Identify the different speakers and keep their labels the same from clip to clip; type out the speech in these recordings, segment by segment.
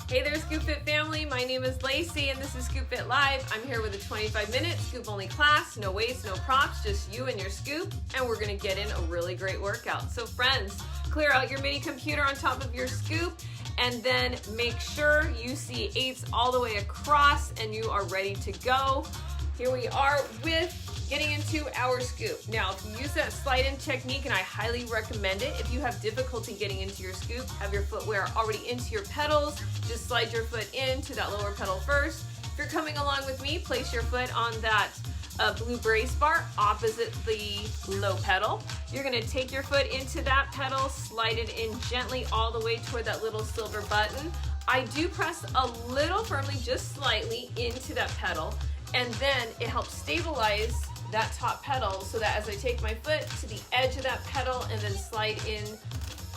Speaker 1: Hey there, Scoop Fit family. My name is Lacey and this is Scoop Fit Live. I'm here with a 25-minute scoop only class, no weights, no props, just you and your scoop, and we're gonna get in a really great workout. So friends, clear out your mini computer on top of your scoop and then make sure you see 8s all the way across and you are ready to go. Here we are with getting into our scoop. Now, if you use that slide in technique, and I highly recommend it, if you have difficulty getting into your scoop, have your footwear already into your pedals, just slide your foot into that lower pedal first. If you're coming along with me, place your foot on that blue brace bar opposite the low pedal. You're gonna take your foot into that pedal, slide it in gently all the way toward that little silver button. I do press a little firmly, just slightly, into that pedal, and then it helps stabilize that top pedal so that as I take my foot to the edge of that pedal and then slide in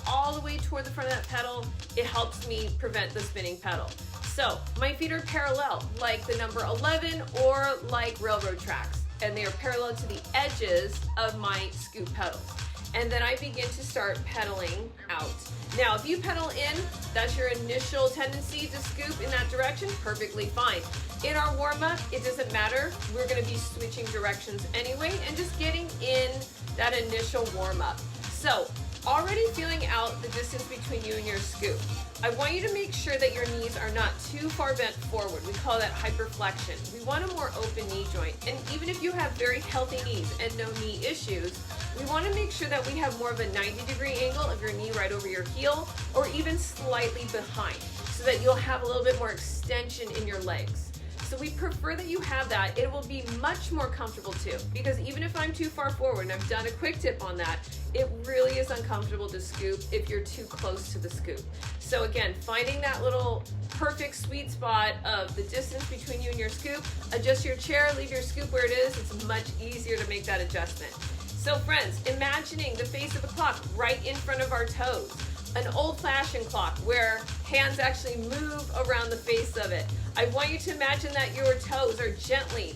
Speaker 1: all the way toward the front of that pedal, it helps me prevent the spinning pedal. So my feet are parallel, like the number 11 or like railroad tracks, and they are parallel to the edges of my scoop pedals. And then I begin to start pedaling out. Now, if you pedal in, that's your initial tendency to scoop in that direction, perfectly fine. In our warm-up, it doesn't matter. We're gonna be switching directions anyway and just getting in that initial warm-up. So, already feeling out the distance between you and your scoop. I want you to make sure that your knees are not too far bent forward. We call that hyperflexion. We want a more open knee joint. And even if you have very healthy knees and no knee issues, we want to make sure that we have more of a 90-degree angle of your knee right over your heel or even slightly behind so that you'll have a little bit more extension in your legs. So we prefer that you have that. It will be much more comfortable too, because even if I'm too far forward, and I've done a quick tip on that, it really is uncomfortable to scoop if you're too close to the scoop. So again, finding that little perfect sweet spot of the distance between you and your scoop, adjust your chair, leave your scoop where it is. It's much easier to make that adjustment. So friends, imagining the face of the clock right in front of our toes. An old-fashioned clock where hands actually move around the face of it. I want you to imagine that your toes are gently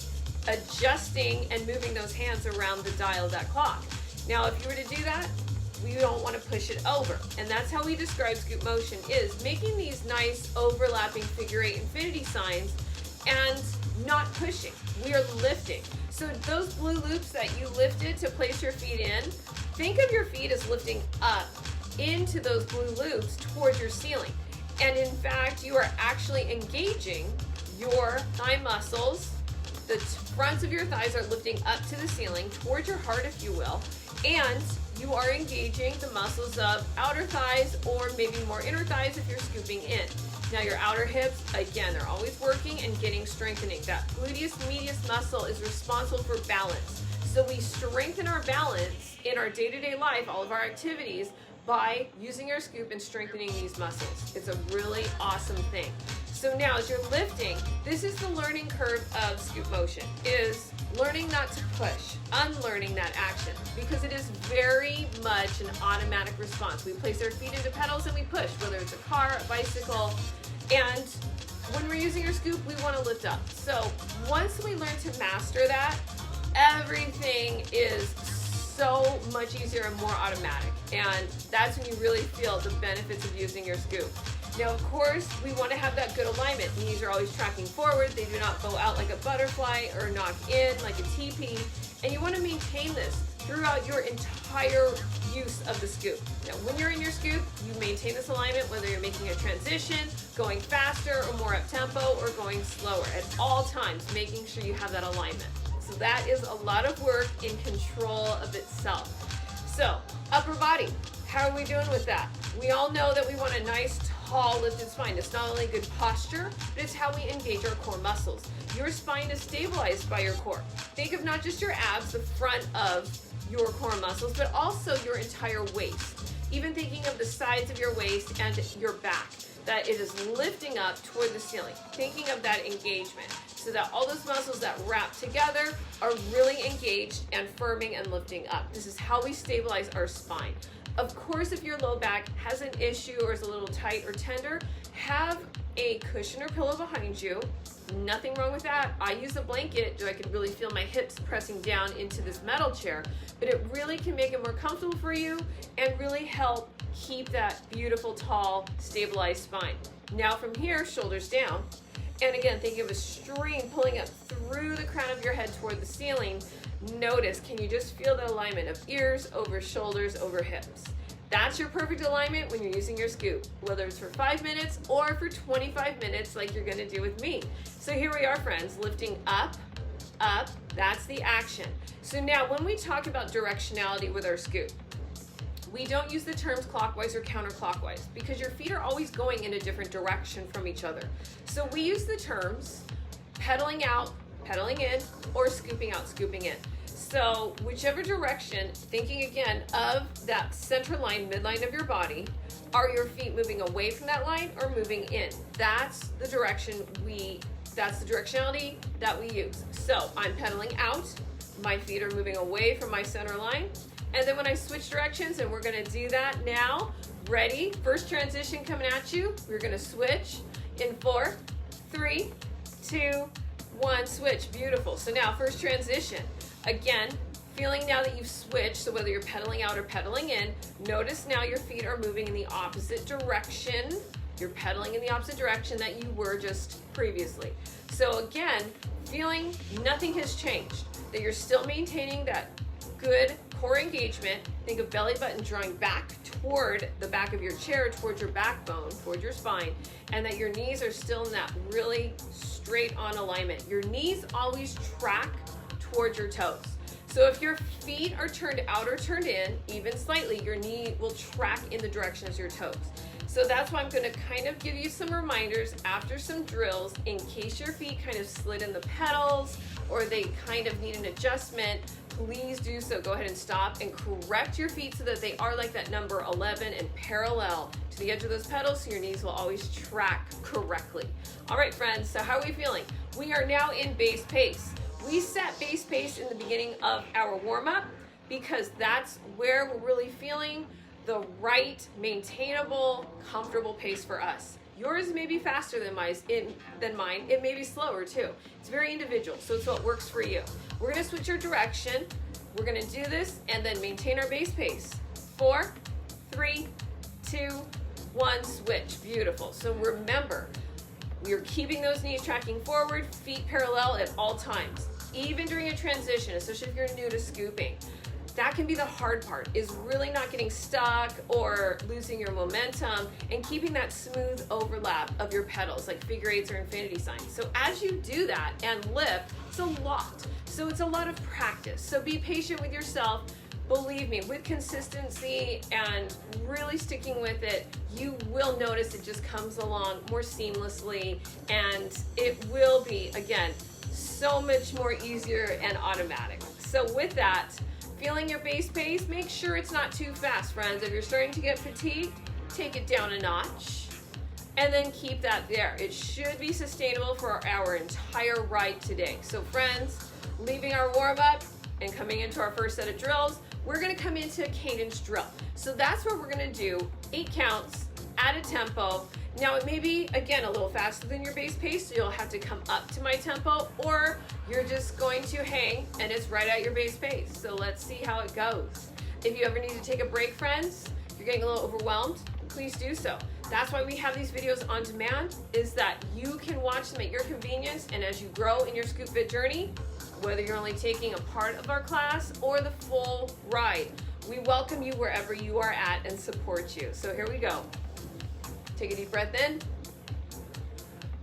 Speaker 1: adjusting and moving those hands around the dial of that clock. Now, if you were to do that, we don't want to push it over. And that's how we describe scoop motion, is making these nice overlapping figure 8 infinity signs and not pushing. We are lifting. So those blue loops that you lifted to place your feet in, think of your feet as lifting up into those blue loops towards your ceiling. And in fact, you are actually engaging your thigh muscles. The fronts of your thighs are lifting up to the ceiling towards your heart, if you will, and you are engaging the muscles of outer thighs or maybe more inner thighs if you're scooping in. Now your outer hips, again, they're always working and getting strengthening. That gluteus medius muscle is responsible for balance. So we strengthen our balance in our day-to-day life, all of our activities, by using our scoop and strengthening these muscles. It's a really awesome thing. So now as you're lifting, this is the learning curve of scoop motion, is learning not to push, unlearning that action, because it is very much an automatic response. We place our feet into pedals and we push, whether it's a car, a bicycle, and when we're using our scoop, we want to lift up. So once we learn to master that, everything is so much easier and more automatic, and that's when you really feel the benefits of using your scoop. Now, of course, we want to have that good alignment. Knees are always tracking forward. They do not bow out like a butterfly or knock in like a teepee, and you want to maintain this throughout your entire use of the scoop. Now, when you're in your scoop, you maintain this alignment, whether you're making a transition, going faster or more up tempo, or going slower. At all times, making sure you have that alignment. So that is a lot of work in control of itself. So, upper body, how are we doing with that? We all know that we want a nice, tall, lifted spine. It's not only good posture, but it's how we engage our core muscles. Your spine is stabilized by your core. Think of not just your abs, the front of your core muscles, but also your entire waist. Even thinking of the sides of your waist and your back, that it is lifting up toward the ceiling. Thinking of that engagement, so that all those muscles that wrap together are really engaged and firming and lifting up. This is how we stabilize our spine. Of course, if your low back has an issue or is a little tight or tender, have a cushion or pillow behind you. Nothing wrong with that. I use a blanket so I can really feel my hips pressing down into this metal chair, but it really can make it more comfortable for you and really help keep that beautiful, tall, stabilized spine. Now from here, shoulders down. And again, think of a string pulling up through the crown of your head toward the ceiling. Notice, can you just feel the alignment of ears over shoulders over hips? That's your perfect alignment when you're using your scoop, whether it's for 5 minutes or for 25 minutes like you're gonna do with me. So here we are, friends, lifting up, up, that's the action. So now when we talk about directionality with our scoop, we don't use the terms clockwise or counterclockwise because your feet are always going in a different direction from each other. So we use the terms pedaling out, pedaling in, or scooping out, scooping in. So whichever direction, thinking again of that center line, midline of your body, are your feet moving away from that line or moving in? That's the direction that's the directionality that we use. So I'm pedaling out, my feet are moving away from my center line, and then when I switch directions, and we're gonna do that now, ready? First transition coming at you, we're gonna switch in 4, 3, 2, 1, switch, beautiful. So now first transition, again, feeling now that you've switched, so whether you're pedaling out or pedaling in, notice now your feet are moving in the opposite direction. You're pedaling in the opposite direction that you were just previously. So again, feeling nothing has changed, that you're still maintaining that good core engagement. Think of belly button drawing back toward the back of your chair, towards your backbone, toward your spine, and that your knees are still in that really straight on alignment. Your knees always track towards your toes. So if your feet are turned out or turned in, even slightly, your knee will track in the direction as your toes. So that's why I'm gonna kind of give you some reminders after some drills in case your feet kind of slid in the pedals or they kind of need an adjustment. Please do so. Go ahead and stop and correct your feet so that they are like that number 11 and parallel to the edge of those pedals so your knees will always track correctly. All right, friends, so how are we feeling? We are now in base pace. We set base pace in the beginning of our warm-up because that's where we're really feeling the right, maintainable, comfortable pace for us. Yours may be faster than mine. It may be slower too. It's very individual, so it's what works for you. We're gonna switch our direction. We're gonna do this and then maintain our base pace. 4, 3, 2, 1, switch. Beautiful. So remember, we are keeping those knees tracking forward, feet parallel at all times. Even during a transition, especially if you're new to scooping. That can be the hard part, is really not getting stuck or losing your momentum and keeping that smooth overlap of your pedals, like figure eights or infinity signs. So as you do that and lift, it's a lot. So it's a lot of practice. So be patient with yourself. Believe me, with consistency and really sticking with it, you will notice it just comes along more seamlessly, and it will be, again, so much more easier and automatic. So with that, feeling your base pace, make sure it's not too fast, friends. If you're starting to get fatigued, take it down a notch and then keep that there. It should be sustainable for our entire ride today. So friends, leaving our warm-up and coming into our first set of drills, we're gonna come into a cadence drill. So that's where we're gonna do 8 counts at a tempo. Now it may be, again, a little faster than your base pace, so you'll have to come up to my tempo, or you're just going to hang and it's right at your base pace. So let's see how it goes. If you ever need to take a break, friends, you're getting a little overwhelmed, please do so. That's why we have these videos on demand, is that you can watch them at your convenience, and as you grow in your Scoop Fit journey, whether you're only taking a part of our class or the full ride, we welcome you wherever you are at and support you. So here we go. Take a deep breath in.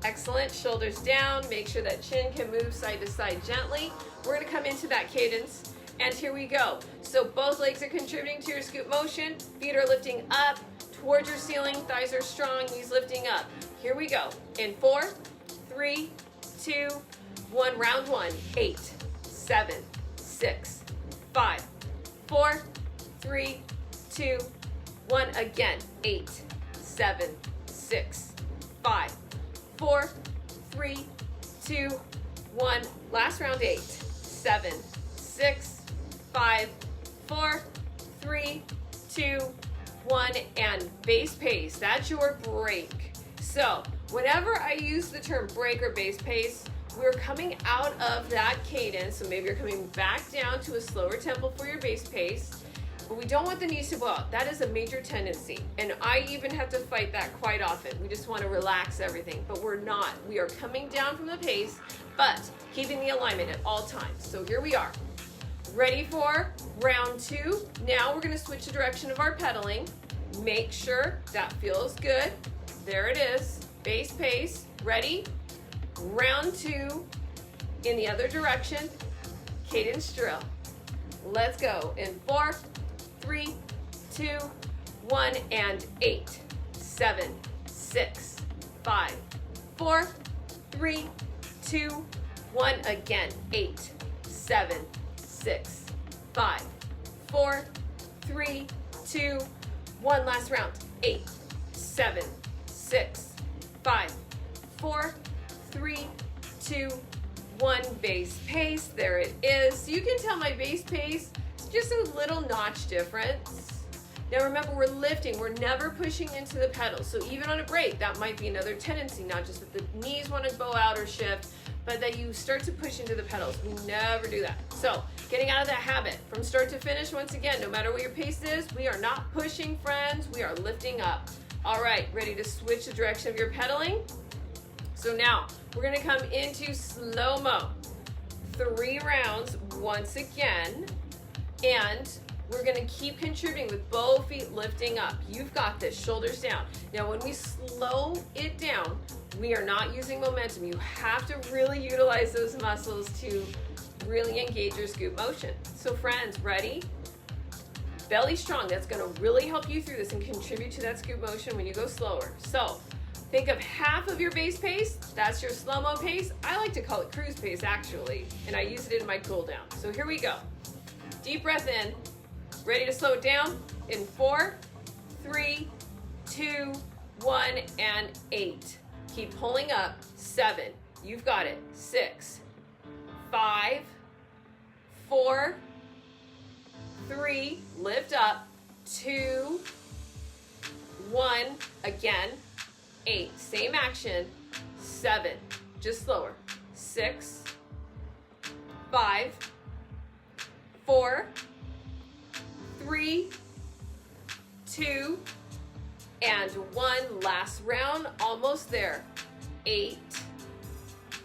Speaker 1: Excellent. Shoulders down. Make sure that chin can move side to side gently. We're going to come into that cadence, and here we go. So both legs are contributing to your scoop motion. Feet are lifting up towards your ceiling. Thighs are strong. Knees lifting up. Here we go. In 4, 3, 2, 1. Round 1. 8, 7, 6, 5, 4, 3, 2, 1. Again. 8, 7, 6, 5, 4, 3, 2, 1. Last round. 8, 7, 6, 5, 4, 3, 2, 1. And base pace. That's your break. So whenever I use the term break or base pace, we're coming out of that cadence. So maybe you're coming back down to a slower tempo for your base pace. But we don't want the knees to blow out. That is a major tendency. And I even have to fight that quite often. We just want to relax everything, but we're not. We are coming down from the pace, but keeping the alignment at all times. So here we are. Ready for round 2. Now we're going to switch the direction of our pedaling. Make sure that feels good. There it is. Base pace. Ready? Round 2 in the other direction. Cadence drill. Let's go in 4, 3, 2, 1, and 8, 7, 6, 5, 4, 3, 2, 1. Again. 8, 7, 6, 5, 4, 3, 2, 1. Last round. 8, 7, 6, 5, 4, 3, 2, 1. Base pace. There it is. So you can tell my base pace is just a little notch difference. Now remember, we're lifting. We're never pushing into the pedals. So even on a break, that might be another tendency, not just that the knees want to bow out or shift, but that you start to push into the pedals. We never do that. So getting out of that habit from start to finish, once again, no matter what your pace is, we are not pushing, friends. We are lifting up. All right, ready to switch the direction of your pedaling? So now we're going to come into slow-mo. 3 rounds once again, and we're going to keep contributing with both feet lifting up. You've got this. Shoulders down. Now when we slow it down, we are not using momentum. You have to really utilize those muscles to really engage your scoop motion. So friends, ready? Belly strong. That's going to really help you through this and contribute to that scoop motion when you go slower. So think of half of your base pace. That's your slow-mo pace. I like to call it cruise pace, actually, and I use it in my cool down. So here we go. Deep breath in. Ready to slow it down in 4, 3, 2, 1, and 8. Keep pulling up. 7. You've got it. 6, 5, 4, 3. Lift up. 2, 1. Again. 8. Same action. 7. Just slower. 6, 5, 4, 3, 2, and 1. Last round. Almost there. 8,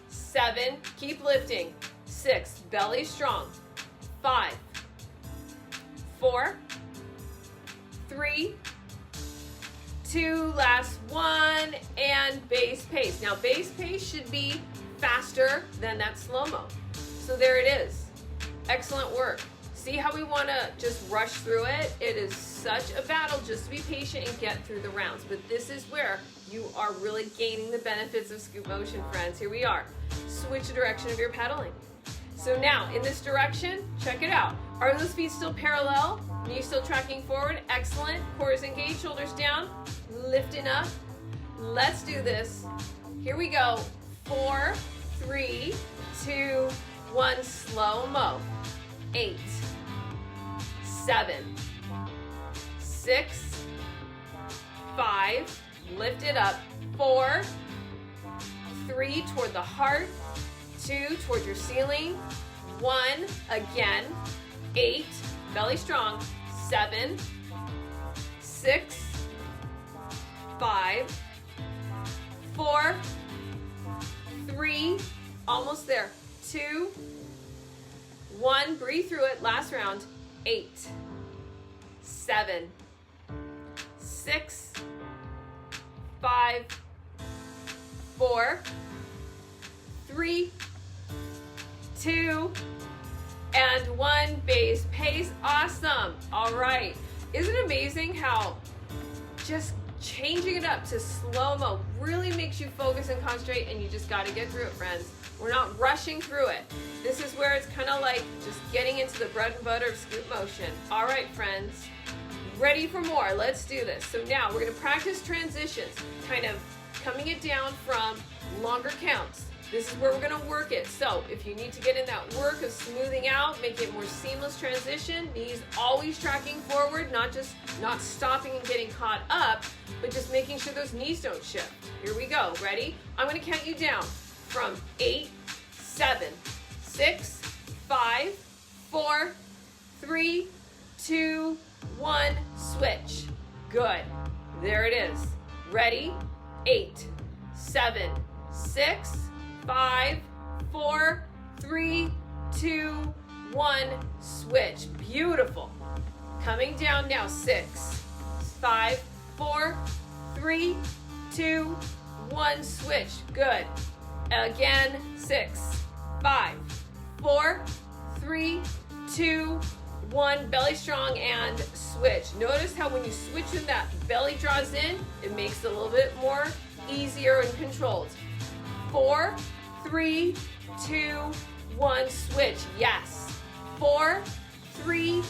Speaker 1: 7. Keep lifting. 6. Belly strong. 5, 4, 3, 2. Last one. And base pace. Now base pace should be faster than that slow-mo. So there it is. Excellent work. See how we want to just rush through it? It is such a battle just to be patient and get through the rounds. But this is where you are really gaining the benefits of scoop motion, friends. Here we are. Switch the direction of your pedaling. So now, in this direction, check it out. Are those feet still parallel? Knees still tracking forward? Excellent. Core is engaged, shoulders down, lifting up. Let's do this. Here we go. 4, 3, 2, 1. Slow-mo. 8, 7, 6, 5, lift it up. 4, 3, toward the heart. 2, toward your ceiling. 1, again. 8, belly strong. 7, 6, 5, 4, 3, almost there. 2, 1, breathe through it. Last round. 8, 7, 6, 5, 4, 3, 2, and 1. Base pace. Awesome. All right. Isn't it amazing how just changing it up to slow-mo really makes you focus and concentrate, and you just got to get through it, friends. We're not rushing through it. This is where it's kind of like just getting into the bread and butter of scoop motion. All right, friends, ready for more? Let's do this. So now we're going to practice transitions, kind of coming it down from longer counts. This is where we're going to work it. So if you need to get in that work of smoothing out, making it more seamless transition, knees always tracking forward, not stopping and getting caught up, but just making sure those knees don't shift. Here we go. Ready? I'm going to count you down from 8, 7, 6, 5, 4, 3, 2, 1, switch. Good. There it is. Ready? 8, 7, 6, 5, 4, 3, 2, 1, switch. Beautiful. Coming down now. 6, 5, 4, 3, 2, 1, switch. Good. Again. 6, 5, 4, 3, 2, 1, belly strong and switch. Notice how when you switch and that belly draws in, it makes it a little bit more easier and controlled. 4, 3, 2, 1, switch. Yes. 4, 3,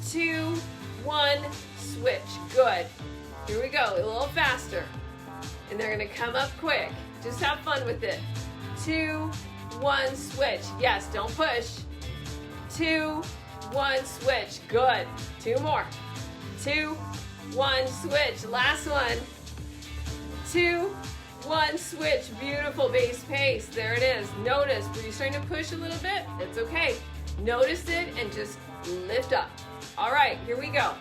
Speaker 1: 2, 1, switch. Good. Here we go. A little faster. And they're going to come up quick. Just have fun with it. 2, 1, switch. Yes, don't push. 2, 1, switch. Good. 2 more. 2, 1, switch. Last one. 2, 1, switch. Beautiful base pace. There it is. Notice, were you starting to push a little bit? It's okay. Notice it and just lift up. All right, here we go.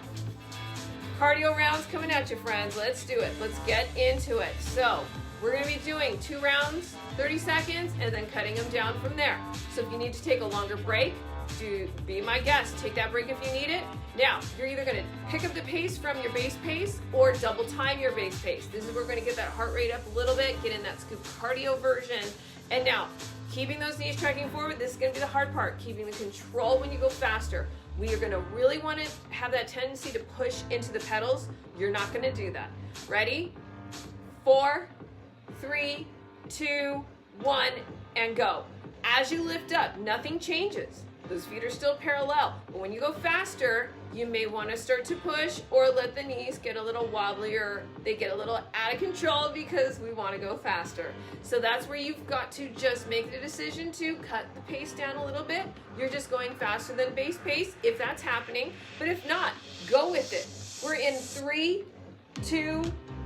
Speaker 1: Cardio rounds coming at you, friends. Let's do it. Let's get into it. So we're going to be doing 2 rounds, 30 seconds, and then cutting them down from there. So if you need to take a longer break, be my guest. Take that break if you need it. Now, you're either going to pick up the pace from your base pace or double time your base pace. This is where we're going to get that heart rate up a little bit, get in that scoop cardio version. And now, keeping those knees tracking forward, this is going to be the hard part, keeping the control when you go faster. We are going to really want to have that tendency to push into the pedals. You're not going to do that. Ready? 4, 3, 2, 1, and go. As you lift up, nothing changes. Those feet are still parallel. But when you go faster, you may want to start to push or let the knees get a little wobbly or they get a little out of control because we want to go faster. So that's where you've got to just make the decision to cut the pace down a little bit. You're just going faster than base pace if that's happening. But if not, go with it. We're in 3, 2,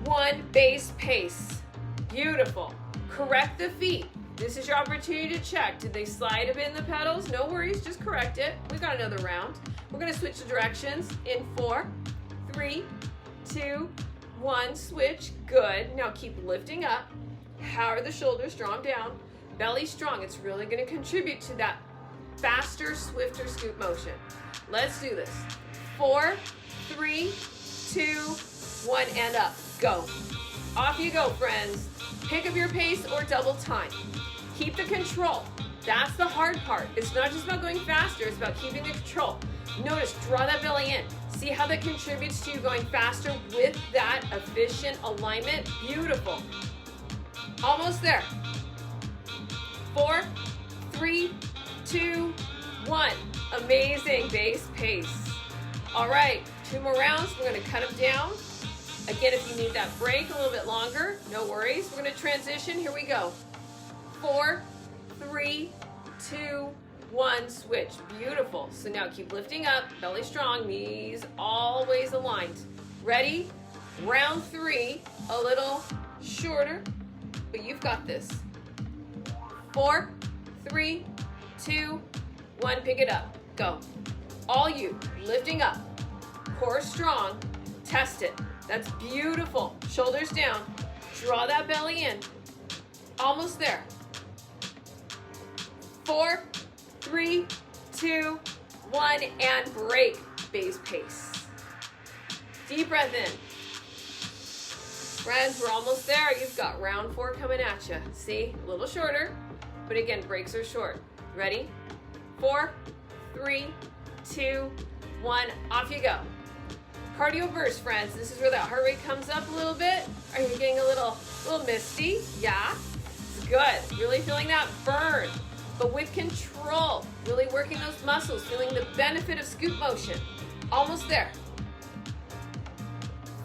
Speaker 1: 1, base pace. Beautiful. Correct the feet. This is your opportunity to check. Did they slide a bit in the pedals? No worries, just correct it. We got another round. We're gonna switch the directions in 4, 3, 2, 1, switch. Good. Now keep lifting up. Power the shoulders, draw them down. Belly strong. It's really gonna contribute to that faster, swifter scoop motion. Let's do this. 4, 3, 2, 1, and up. Go. Off you go, friends. Pick up your pace or double time. Keep the control. That's the hard part. It's not just about going faster, it's about keeping the control. Notice, draw that belly in. See how that contributes to you going faster with that efficient alignment? Beautiful. Almost there. 4, 3, 2, 1. Amazing base pace. All right, 2 more rounds. We're going to cut them down. Again, if you need that break a little bit longer, no worries. We're going to transition. Here we go. 4, 3, 2, 1, switch. Beautiful. So now keep lifting up, belly strong, knees always aligned. Ready? Round 3, a little shorter, but you've got this. 4, 3, 2, 1, pick it up. Go. All you, lifting up. Core strong. Test it. That's beautiful. Shoulders down. Draw that belly in. Almost there. 4, 3, 2, 1, and break. Base pace. Deep breath in. Friends, we're almost there. You've got round 4 coming at you. See, a little shorter, but again, breaks are short. Ready? 4, 3, 2, 1, off you go. Cardio burst, friends. This is where that heart rate comes up a little bit. Are you getting a little misty? Yeah? It's good. Really feeling that burn, but with control. Really working those muscles, feeling the benefit of scoop motion. Almost there.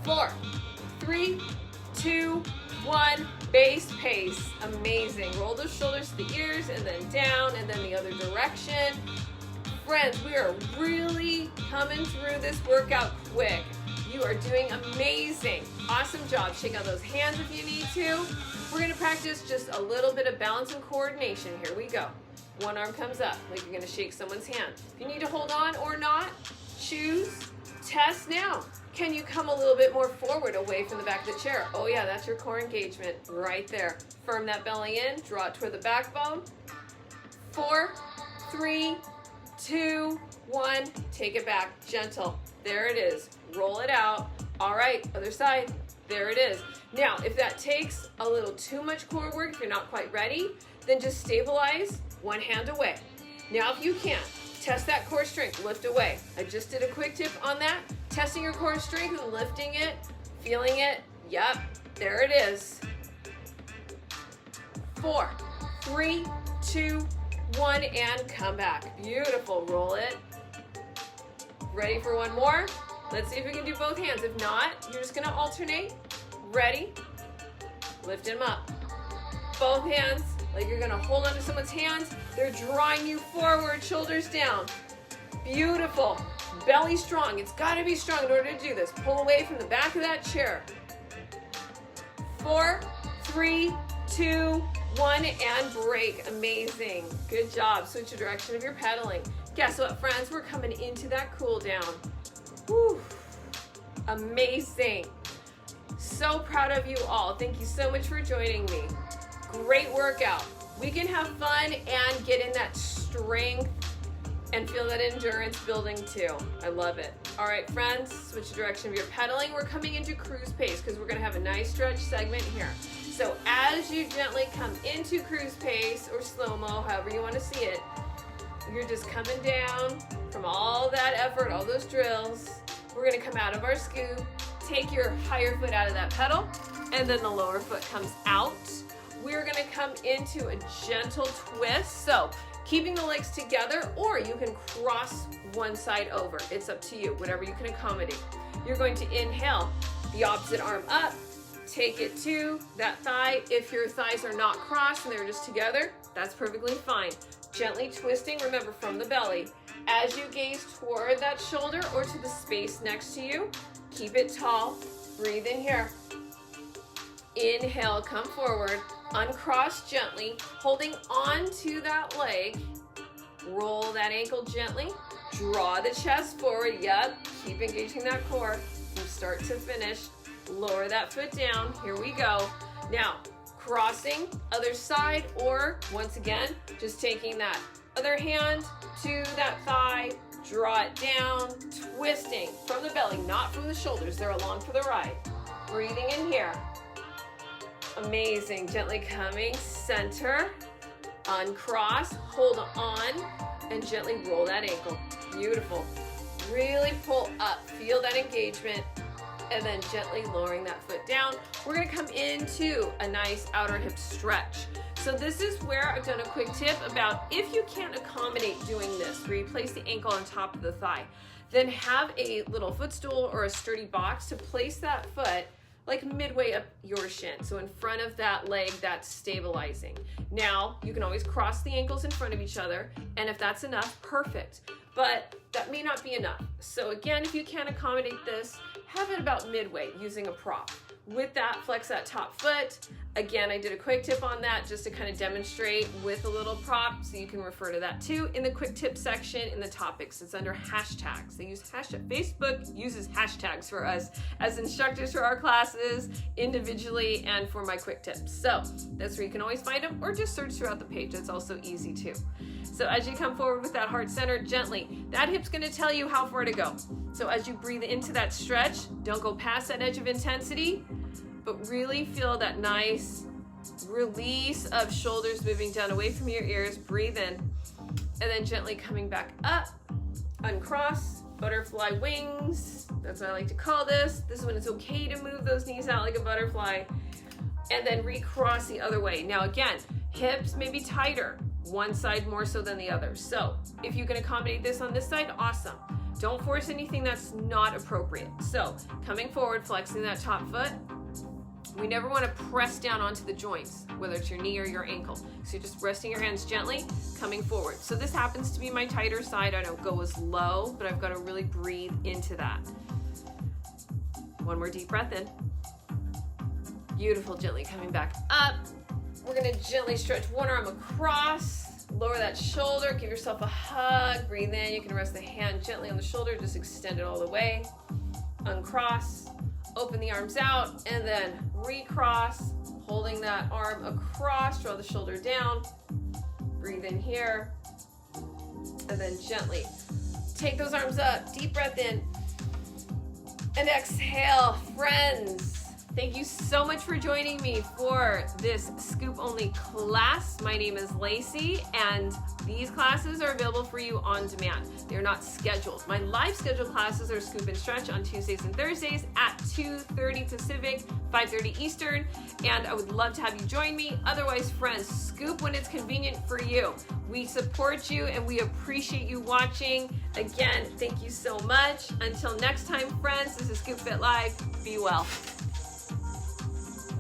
Speaker 1: 4, 3, 2, 1, base pace. Amazing. Roll those shoulders to the ears and then down and then the other direction. Friends, we are really coming through this workout quick. You are doing amazing. Awesome job. Shake out those hands if you need to. We're going to practice just a little bit of balance and coordination. Here we go. One arm comes up like you're going to shake someone's hand. If you need to hold on or not, choose Test now. Can you come a little bit more forward away from the back of the chair? Oh yeah, that's your core engagement right there. Firm that belly in, draw it toward the backbone. 4, 3, 2, 1. Take it back, gentle. There it is. Roll it out. All right, other side. There it is. Now, if that takes a little too much core work, if you're not quite ready, then just stabilize, one hand away. Now, if you can, test that core strength, lift away. I just did a quick tip on that. Testing your core strength and lifting it, feeling it. Yep, there it is. 4, 3, 2, 1, and come back. Beautiful, roll it. Ready for one more? Let's see if we can do both hands. If not, you're just gonna alternate. Ready? Lift them up. Both hands, like you're gonna hold onto someone's hands. They're drawing you forward, shoulders down. Beautiful. Belly strong. It's gotta be strong in order to do this. Pull away from the back of that chair. 4, 3, 2, 1, and break. Amazing. Good job. Switch the direction of your pedaling. Guess what, friends? We're coming into that cool down. Whew. Amazing. So proud of you all. Thank you so much for joining me. Great workout. We can have fun and get in that strength and feel that endurance building too. I love it. All right, friends, switch the direction of your pedaling. We're coming into cruise pace because we're gonna have a nice stretch segment here. So as you gently come into cruise pace or slow-mo, however you wanna see it, you're just coming down from all that effort, all those drills. We're gonna come out of our scoop, take your higher foot out of that pedal, and then the lower foot comes out. We're gonna come into a gentle twist. So keeping the legs together, or you can cross one side over. It's up to you, whatever you can accommodate. You're going to inhale, the opposite arm up, take it to that thigh. If your thighs are not crossed and they're just together, that's perfectly fine. Gently twisting, remember, from the belly. As you gaze toward that shoulder or to the space next to you, keep it tall. Breathe in here. Inhale, come forward. Uncross gently, holding on to that leg. Roll that ankle gently. Draw the chest forward. Yep, keep engaging that core from start to finish. Lower that foot down. Here we go. Now, crossing other side, or once again, just taking that other hand to that thigh, draw it down, twisting from the belly, not from the shoulders. They're along for the ride. Breathing in here. Amazing. Gently coming center, uncross, hold on, and gently roll that ankle. Beautiful. Really pull up, feel that engagement, and then gently lowering that foot down. We're gonna come into a nice outer hip stretch. So this is where I've done a quick tip about if you can't accommodate doing this, where you place the ankle on top of the thigh, then have a little footstool or a sturdy box to place that foot like midway up your shin. So in front of that leg that's stabilizing. Now, you can always cross the ankles in front of each other, and if that's enough, perfect. But that may not be enough. So again, if you can't accommodate this, have it about midway using a prop. With that, flex that top foot. Again, I did a quick tip on that just to kind of demonstrate with a little prop, so you can refer to that too in the quick tip section in the topics. It's under hashtags. They use hashtag. Facebook uses hashtags for us as instructors for our classes, individually, and for my quick tips. So that's where you can always find them, or just search throughout the page. That's also easy too. So as you come forward with that heart center, gently, that hip's gonna tell you how far to go. So as you breathe into that stretch, don't go past that edge of intensity, but really feel that nice release of shoulders moving down away from your ears. Breathe in, and then gently coming back up, uncross, butterfly wings. That's what I like to call this. This is when it's okay to move those knees out like a butterfly, and then recross the other way. Now again, hips may be tighter, one side more so than the other. So if you can accommodate this on this side, awesome. Don't force anything that's not appropriate. So coming forward, flexing that top foot. We never want to press down onto the joints, whether it's your knee or your ankle. So you're just resting your hands gently, coming forward. So this happens to be my tighter side. I don't go as low, but I've got to really breathe into that. One more deep breath in. Beautiful, gently coming back up. We're gonna gently stretch one arm across, Lower that shoulder, give yourself a hug, breathe in. You can rest the hand gently on the shoulder, just extend it all the way. Uncross, open the arms out, and then recross, holding that arm across, draw the shoulder down. Breathe in here, and then gently take those arms up, deep breath in, and exhale. Friends, thank you so much for joining me for this Scoop Only class. My name is Lacey, and these classes are available for you on demand. They're not scheduled. My live scheduled classes are Scoop and Stretch on Tuesdays and Thursdays at 2:30 Pacific, 5:30 Eastern, and I would love to have you join me. Otherwise, friends, scoop when it's convenient for you. We support you and we appreciate you watching. Again, thank you so much. Until next time, friends, this is Scoop Fit Live. Be well.